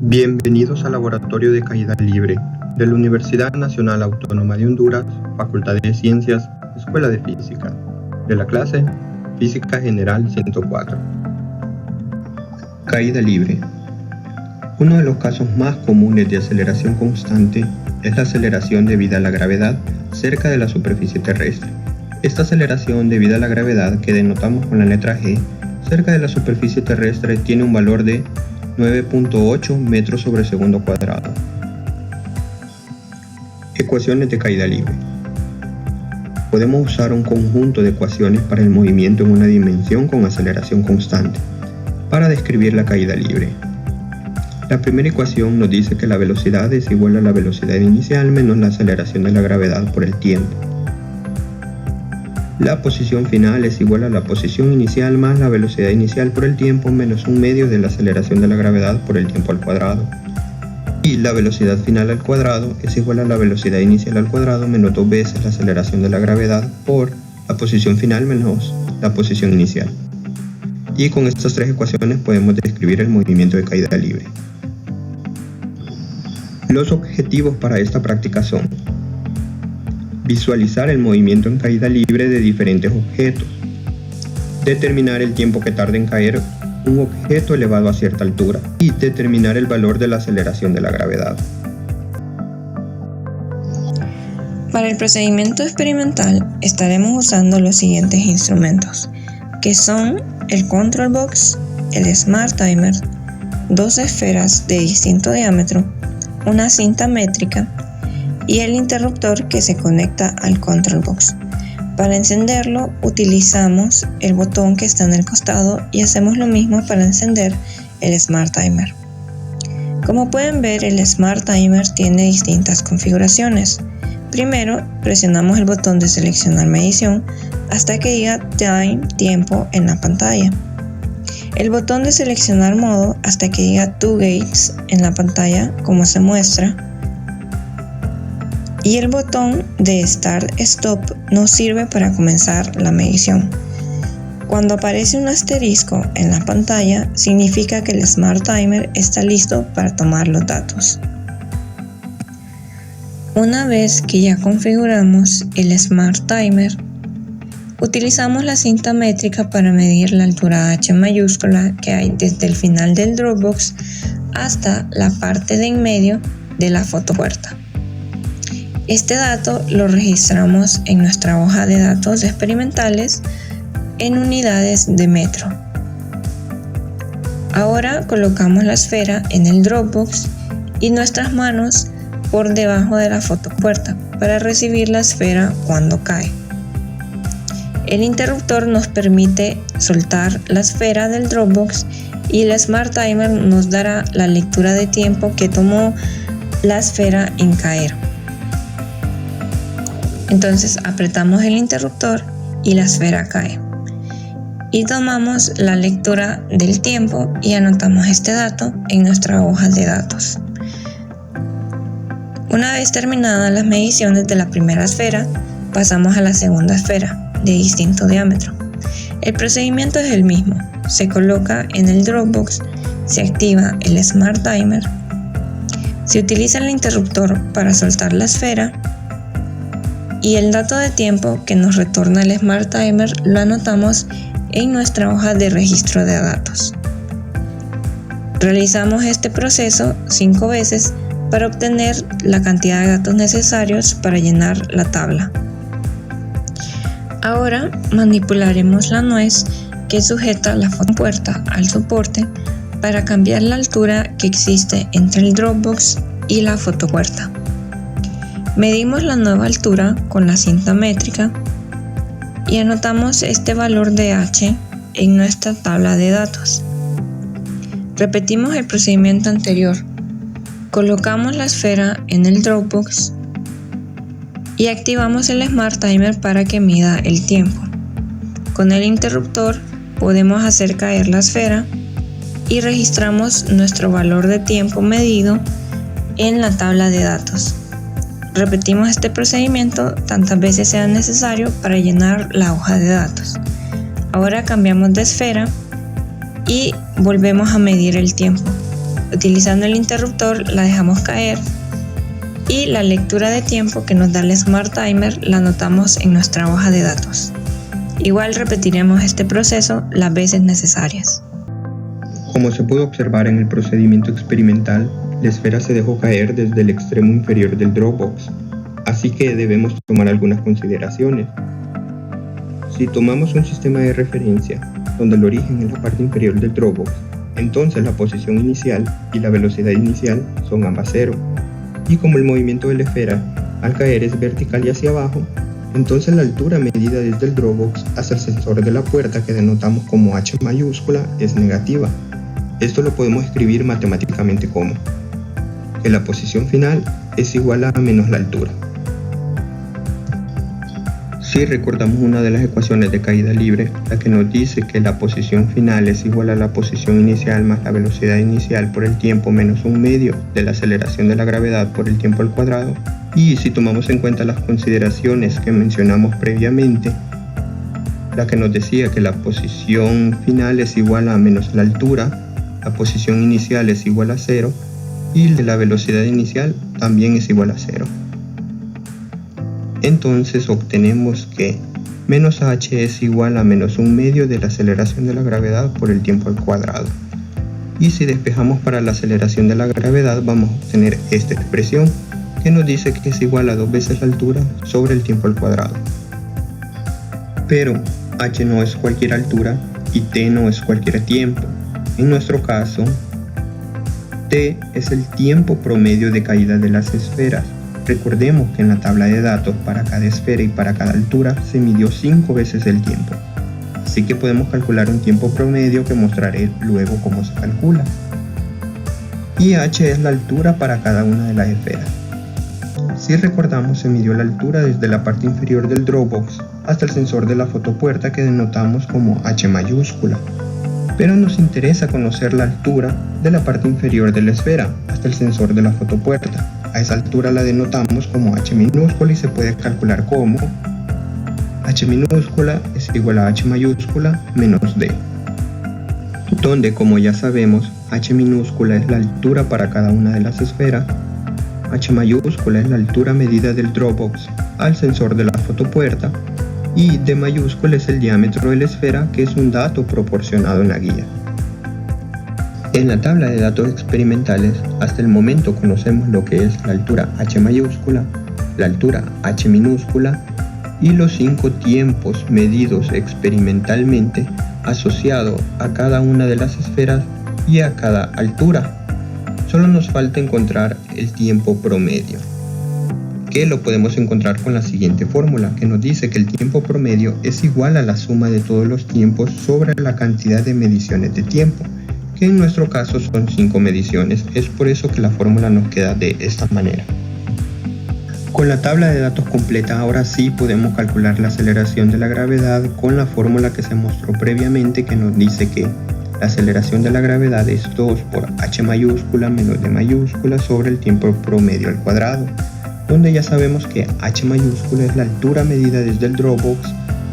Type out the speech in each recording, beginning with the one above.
Bienvenidos al Laboratorio de Caída Libre de la Universidad Nacional Autónoma de Honduras, Facultad de Ciencias, Escuela de Física, de la clase Física General 104. Caída libre. Uno de los casos más comunes de aceleración constante es la aceleración debida a la gravedad cerca de la superficie terrestre. Esta aceleración debida a la gravedad, que denotamos con la letra G, cerca de la superficie terrestre tiene un valor de 9.8 metros sobre segundo cuadrado. Ecuaciones de caída libre. Podemos usar un conjunto de ecuaciones para el movimiento en una dimensión con aceleración constante para describir la caída libre. La primera ecuación nos dice que la velocidad es igual a la velocidad inicial menos la aceleración de la gravedad por el tiempo. La posición final es igual a la posición inicial más la velocidad inicial por el tiempo menos un medio de la aceleración de la gravedad por el tiempo al cuadrado. Y la velocidad final al cuadrado es igual a la velocidad inicial al cuadrado menos 2 veces la aceleración de la gravedad por la posición final menos la posición inicial. Y con estas tres ecuaciones podemos describir el movimiento de caída libre. Los objetivos para esta práctica son: visualizar el movimiento en caída libre de diferentes objetos, determinar el tiempo que tarda en caer un objeto elevado a cierta altura y determinar el valor de la aceleración de la gravedad. Para el procedimiento experimental estaremos usando los siguientes instrumentos, que son el Control Box, el Smart Timer, dos esferas de distinto diámetro, una cinta métrica y el interruptor que se conecta al Control Box. Para encenderlo utilizamos el botón que está en el costado y hacemos lo mismo para encender el Smart Timer. Como pueden ver, el Smart Timer tiene distintas configuraciones. Primero, presionamos el botón de seleccionar medición hasta que diga Time, tiempo en la pantalla. El botón de seleccionar modo hasta que diga 2 gates en la pantalla, como se muestra. Y el botón de Start Stop nos sirve para comenzar la medición. Cuando aparece un asterisco en la pantalla, significa que el Smart Timer está listo para tomar los datos. Una vez que ya configuramos el Smart Timer, utilizamos la cinta métrica para medir la altura H mayúscula que hay desde el final del Dropbox hasta la parte de en medio de la fotopuerta. Este dato lo registramos en nuestra hoja de datos experimentales en unidades de metro. Ahora colocamos la esfera en el Dropbox y nuestras manos por debajo de la fotopuerta para recibir la esfera cuando cae. El interruptor nos permite soltar la esfera del Dropbox y el Smart Timer nos dará la lectura de tiempo que tomó la esfera en caer. Entonces apretamos el interruptor y la esfera cae. Y tomamos la lectura del tiempo y anotamos este dato en nuestra hoja de datos. Una vez terminadas las mediciones de la primera esfera, pasamos a la segunda esfera de distinto diámetro. El procedimiento es el mismo. Se coloca en el Dropbox, se activa el Smart Timer, se utiliza el interruptor para soltar la esfera y el dato de tiempo que nos retorna el Smart Timer lo anotamos en nuestra hoja de registro de datos. Realizamos este proceso 5 veces para obtener la cantidad de datos necesarios para llenar la tabla. Ahora manipularemos la nuez que sujeta la fotopuerta al soporte para cambiar la altura que existe entre el Dropbox y la fotopuerta. Medimos la nueva altura con la cinta métrica y anotamos este valor de H en nuestra tabla de datos. Repetimos el procedimiento anterior. Colocamos la esfera en el Dropbox y activamos el Smart Timer para que mida el tiempo. Con el interruptor podemos hacer caer la esfera y registramos nuestro valor de tiempo medido en la tabla de datos. Repetimos este procedimiento tantas veces sea necesario para llenar la hoja de datos. Ahora cambiamos de esfera y volvemos a medir el tiempo. Utilizando el interruptor la dejamos caer y la lectura de tiempo que nos da el Smart Timer la anotamos en nuestra hoja de datos. Igual repetiremos este proceso las veces necesarias. Como se pudo observar en el procedimiento experimental, la esfera se dejó caer desde el extremo inferior del Dropbox, así que debemos tomar algunas consideraciones. Si tomamos un sistema de referencia, donde el origen es la parte inferior del Dropbox, entonces la posición inicial y la velocidad inicial son ambas cero. Y como el movimiento de la esfera al caer es vertical y hacia abajo, entonces la altura medida desde el Dropbox hasta el sensor de la puerta, que denotamos como H mayúscula, es negativa. Esto lo podemos escribir matemáticamente como que la posición final es igual a menos la altura. Si recordamos una de las ecuaciones de caída libre, la que nos dice que la posición final es igual a la posición inicial más la velocidad inicial por el tiempo menos un medio de la aceleración de la gravedad por el tiempo al cuadrado, y si tomamos en cuenta las consideraciones que mencionamos previamente, la que nos decía que la posición final es igual a menos la altura, la posición inicial es igual a 0 y la velocidad inicial también es igual a 0. Entonces obtenemos que menos h es igual a menos un medio de la aceleración de la gravedad por el tiempo al cuadrado. Y si despejamos para la aceleración de la gravedad, vamos a obtener esta expresión que nos dice que es igual a 2 veces la altura sobre el tiempo al cuadrado. Pero h no es cualquier altura y t no es cualquier tiempo. En nuestro caso, t es el tiempo promedio de caída de las esferas. Recordemos que en la tabla de datos para cada esfera y para cada altura se midió 5 veces el tiempo. Así que podemos calcular un tiempo promedio que mostraré luego cómo se calcula. Y h es la altura para cada una de las esferas. Si recordamos, se midió la altura desde la parte inferior del Dropbox hasta el sensor de la fotopuerta, que denotamos como H mayúscula. Pero nos interesa conocer la altura de la parte inferior de la esfera hasta el sensor de la fotopuerta. A esa altura la denotamos como H minúscula y se puede calcular como H minúscula es igual a H mayúscula menos D, donde, como ya sabemos, H minúscula es la altura para cada una de las esferas, H mayúscula es la altura medida del Dropbox al sensor de la fotopuerta y D mayúscula es el diámetro de la esfera, que es un dato proporcionado en la guía. En la tabla de datos experimentales, hasta el momento conocemos lo que es la altura H mayúscula, la altura H minúscula y los 5 tiempos medidos experimentalmente asociados a cada una de las esferas y a cada altura. Solo nos falta encontrar el tiempo promedio, que lo podemos encontrar con la siguiente fórmula, que nos dice que el tiempo promedio es igual a la suma de todos los tiempos sobre la cantidad de mediciones de tiempo, que en nuestro caso son 5 mediciones. Es por eso que la fórmula nos queda de esta manera. Con la tabla de datos completa, ahora sí podemos calcular la aceleración de la gravedad con la fórmula que se mostró previamente, que nos dice que la aceleración de la gravedad es 2 por h mayúscula menos d mayúscula sobre el tiempo promedio al cuadrado, donde ya sabemos que h mayúscula es la altura medida desde el Dropbox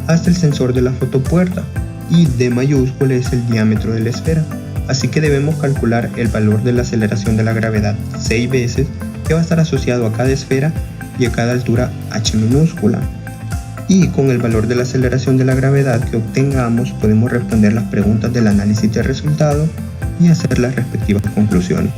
hasta el sensor de la fotopuerta y d mayúscula es el diámetro de la esfera. Así que debemos calcular el valor de la aceleración de la gravedad 6 veces, que va a estar asociado a cada esfera y a cada altura h minúscula. Y con el valor de la aceleración de la gravedad que obtengamos, podemos responder las preguntas del análisis de resultados y hacer las respectivas conclusiones.